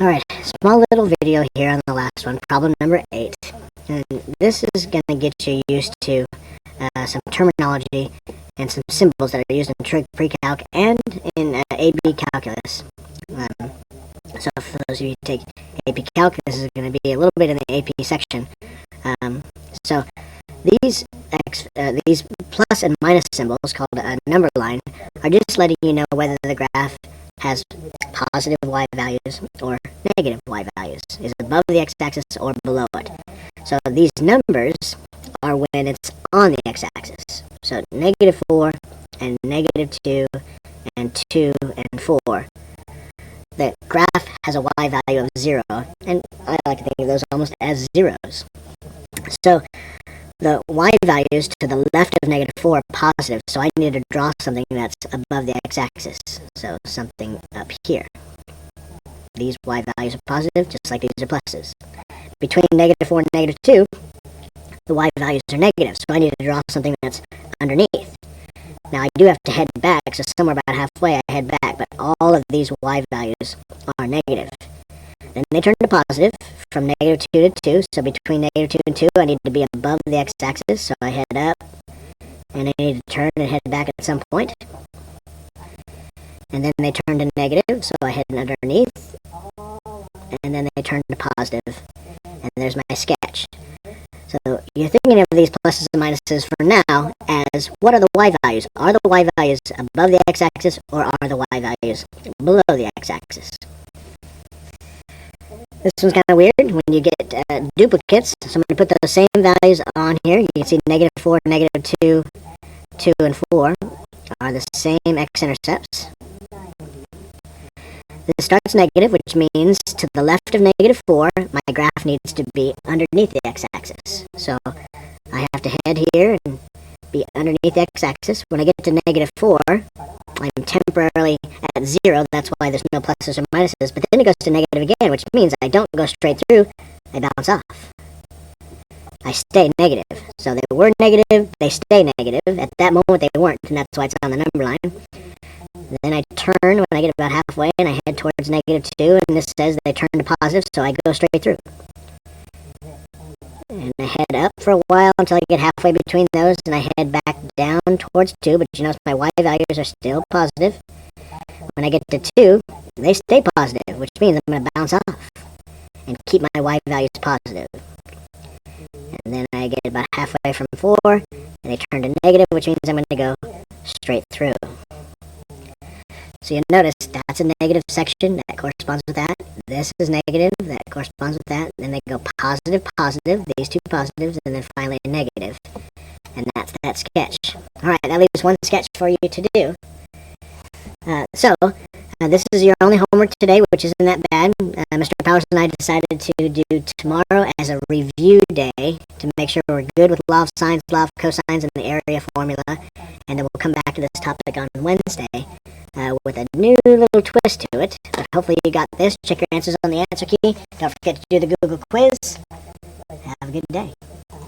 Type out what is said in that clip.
Alright, small little video here on the last one, problem number 8. And this is going to get you used to some terminology and some symbols that are used in trig pre-calc and in AB calculus. So for those of you who take AP Calc, this is going to be a little bit in the AP section. So these plus and minus symbols, called a number line, are just letting you know whether the graph has positive y values or negative y values, is above the x-axis or below it. So these numbers are when it's on the x-axis. So negative 4 and negative 2 and 2 and 4. The graph has a y value of 0, and I like to think of those almost as zeros. So the y values to the left of negative 4 are positive, so I need to draw something that's above the x-axis. So something up here. These y values are positive, just like these are pluses. Between negative 4 and negative 2, the y values are negative, so I need to draw something that's underneath. Now I do have to head back, so somewhere about halfway I head back, but all of these y values are negative. Then they turn to positive from negative 2 to 2, so between negative 2 and 2 I need to be above the x-axis, so I head up, and I need to turn and head back at some point. And then they turn to negative, so I head underneath, and then they turn to positive, and there's my sketch. So you're thinking of these pluses and minuses for now as, what are the y values? Are the y values above the x-axis, or are the y values below the x-axis? This one's kind of weird when you get duplicates. So I'm going to put those same values on here. You can see negative 4, negative 2, 2, and 4 are the same x-intercepts. This starts negative, which means to the left of negative 4, my graph needs to be underneath the x-axis. So I have to head here and be underneath the x-axis. When I get to negative 4, I'm temporarily at 0, that's why there's no pluses or minuses, but then it goes to negative again, which means I don't go straight through, I bounce off. I stay negative. So they were negative, they stay negative. At that moment they weren't, and that's why it's on the number line. Then I turn when I get about halfway, and I head towards negative 2, and this says they turn to positive, so I go straight through. And I head up for a while until I get halfway between those, and I head back down towards 2, but you notice my y values are still positive. When I get to 2, they stay positive, which means I'm going to bounce off and keep my y values positive. And then I get about halfway from 4, and they turn to negative, which means I'm going to go straight through. So you notice that's a negative section, that corresponds with that. This is negative, that corresponds with that. Then they go positive, positive, these two positives, and then finally a negative. And that's that sketch. Alright, that leaves one sketch for you to do. This is your only homework today, which isn't that bad. Mr. Powers and I decided to do tomorrow as a review day to make sure we're good with law of sines, law of cosines, and the area formula. And then we'll come back to this topic on Wednesday with a new little twist to it. But hopefully you got this. Check your answers on the answer key. Don't forget to do the Google quiz. Have a good day.